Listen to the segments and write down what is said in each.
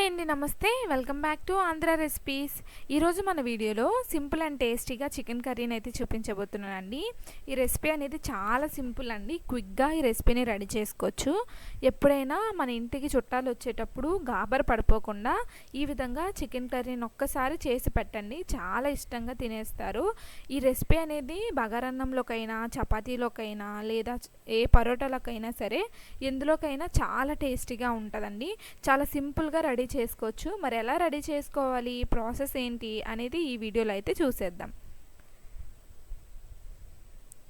అండి నమస్తే welcome back to Andhra recipes. ఈరోజు మన వీడియోలో సింపుల్ అండ్ టేస్టీగా చికెన్ కర్రీని అయితే చూపించబోతున్నానండి. ఈ రెసిపీ అనేది చాలా సింపుల్ అండి. క్విక్గా ఈ రెసిపీని రెడీ చేసుకోవచ్చు. ఎప్పుడైనా మన ఇంటికి చుట్టాలు వచ్చేటప్పుడు గాబర్ పడిపోకుండా ఈ విధంగా చికెన్ కర్రీని ఒక్కసారి చేసి పెట్టండి, చాలా ఇష్టంగా తినేస్తారు. ఈ రెసిపీ అనేది బగారన్నంలోకైనా, చపాతీలోకైనా లేదా ఏ పరోటాలకైనా సరే ఎందులోకైనా చాలా టేస్టీగా ఉంటుందండి. చాలా సింపుల్గా రెడీ చేసుకోవచ్చు. మరి ఎలా రెడీ చేసుకోవాలి, ప్రాసెస్ ఏంటి అనేది ఈ వీడియోలో అయితే చూసేద్దాం.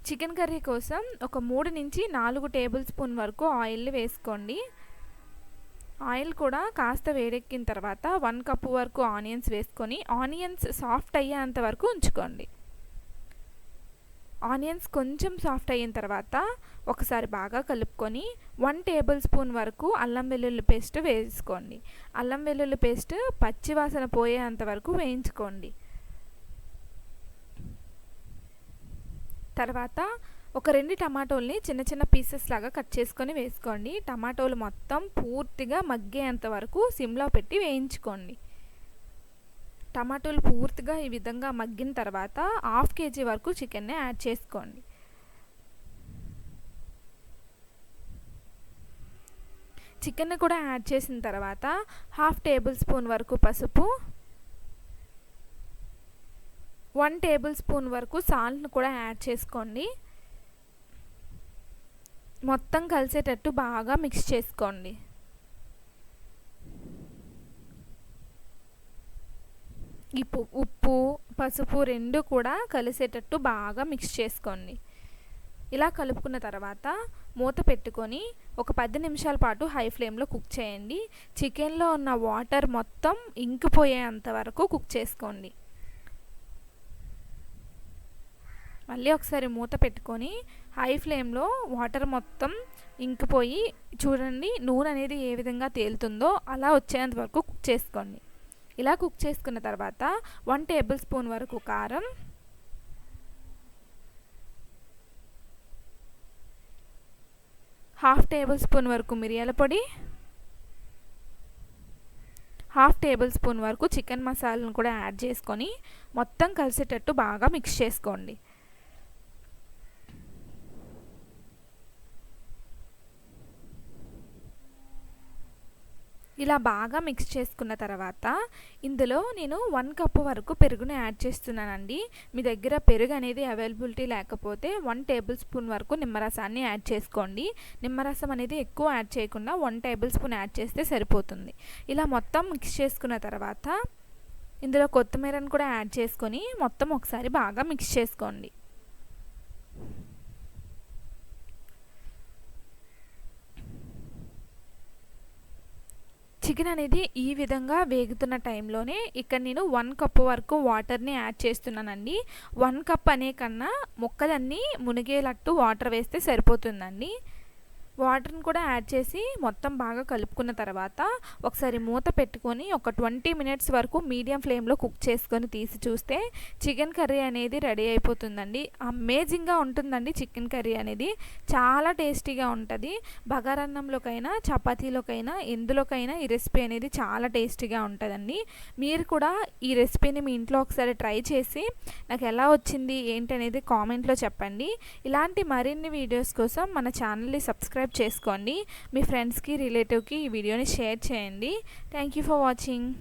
చికెన్ కర్రీ కోసం ఒక 3 నుంచి 4 టేబుల్ స్పూన్ వరకు ఆయిల్ని వేసుకోండి. ఆయిల్ కూడా కాస్త వేడెక్కిన తర్వాత 1 కప్పు వరకు ఆనియన్స్ వేసుకొని ఆనియన్స్ సాఫ్ట్ అయ్యేంత వరకు ఉంచుకోండి. ఆనియన్స్ కొంచెం సాఫ్ట్ అయిన తర్వాత ఒకసారి బాగా కలుపుకొని 1 టేబుల్ స్పూన్ వరకు అల్లం వెల్లుల్లి పేస్ట్ వేసుకోండి. అల్లం వెల్లుల్లి పేస్ట్ పచ్చి వాసన పోయేంత వరకు వేయించుకోండి. తర్వాత ఒక 2 టమాటోల్ని చిన్న చిన్న పీసెస్ లాగా కట్ చేసుకొని వేసుకోండి. టమాటోలు మొత్తం పూర్తిగా మగ్గేంత వరకు సిమ్లో పెట్టి వేయించుకోండి. టమాటోలు పూర్తిగా ఈ విధంగా మగ్గిన తర్వాత 1/2 kg వరకు చికెన్ని యాడ్ చేసుకోండి. చికెన్ని కూడా యాడ్ చేసిన తర్వాత 1/2 టేబుల్ స్పూన్ వరకు పసుపు, 1 టేబుల్ స్పూన్ వరకు సాల్ట్ను కూడా యాడ్ చేసుకోండి. మొత్తం కలిసేటట్టు బాగా మిక్స్ చేసుకోండి. ఉప్పు పసుపు 2 కూడా కలిసేటట్టు బాగా మిక్స్ చేసుకోండి. ఇలా కలుపుకున్న తర్వాత మూత పెట్టుకొని ఒక 10 నిమిషాల పాటు హై ఫ్లేమ్లో కుక్ చేయండి. చికెన్లో ఉన్న వాటర్ మొత్తం ఇంకిపోయేంత వరకు కుక్ చేసుకోండి. మళ్ళీ ఒకసారి మూత పెట్టుకొని హై ఫ్లేమ్లో వాటర్ మొత్తం ఇంకిపోయి చూడండి, నూనె అనేది ఏ విధంగా తేలుతుందో అలా వచ్చేంత వరకు కుక్ చేసుకోండి. ఇలా కుక్ చేసుకున్న తర్వాత 1 టేబుల్ స్పూన్ వరకు కారం, 1/2 టేబుల్ స్పూన్ వరకు మిరియాల పొడి, 1/2 టేబుల్ స్పూన్ వరకు చికెన్ మసాలాను కూడా యాడ్ చేసుకొని మొత్తం కలిసేటట్టు బాగా మిక్స్ చేసుకోండి. ఇలా బాగా మిక్స్ చేసుకున్న తర్వాత ఇందులో నేను 1 కప్పు వరకు పెరుగుని యాడ్ చేస్తున్నానండి. మీ దగ్గర పెరుగు అనేది అవైలబిలిటీ లేకపోతే 1 టేబుల్ స్పూన్ వరకు నిమ్మరసాన్ని యాడ్ చేసుకోండి. నిమ్మరసం అనేది ఎక్కువ యాడ్ చేయకుండా 1 టేబుల్ స్పూన్ యాడ్ చేస్తే సరిపోతుంది. ఇలా మొత్తం మిక్స్ చేసుకున్న తర్వాత ఇందులో కొత్తిమీరను కూడా యాడ్ చేసుకొని మొత్తం ఒకసారి బాగా మిక్స్ చేసుకోండి. చికెన్ అనేది ఈ విధంగా వేగుతున్న టైంలోనే ఇక్కడ నేను 1 కప్పు వరకు వాటర్ని యాడ్ చేస్తున్నానండి. 1 కప్ అనే కన్నా ముక్కలన్నీ మునిగేటట్టు వాటర్ వేస్తే సరిపోతుందండి. వాటర్ని కూడా యాడ్ చేసి మొత్తం బాగా కలుపుకున్న తర్వాత ఒకసారి మూత పెట్టుకొని ఒక 20 మినిట్స్ వరకు మీడియం ఫ్లేమ్లో కుక్ చేసుకొని తీసి చూస్తే చికెన్ కర్రీ అనేది రెడీ అయిపోతుందండి. అమేజింగ్గా ఉంటుందండి. చికెన్ కర్రీ అనేది చాలా టేస్టీగా ఉంటుంది. బగారన్నంలోకైనా చపాతీలోకైనా ఎందులోకైనా ఈ రెసిపీ అనేది చాలా టేస్టీగా ఉంటుందండి. మీరు కూడా ఈ రెసిపీని మీ ఇంట్లో ఒకసారి ట్రై చేసి నాకు ఎలా వచ్చింది ఏంటి అనేది కామెంట్లో చెప్పండి. ఇలాంటి మరిన్ని వీడియోస్ కోసం మన ఛానల్ని సబ్స్క్రైబ్ చేసుకోండి. మీ ఫ్రెండ్స్కి రిలేటివ్కి ఈ వీడియోని షేర్ చేయండి. Thank you for watching.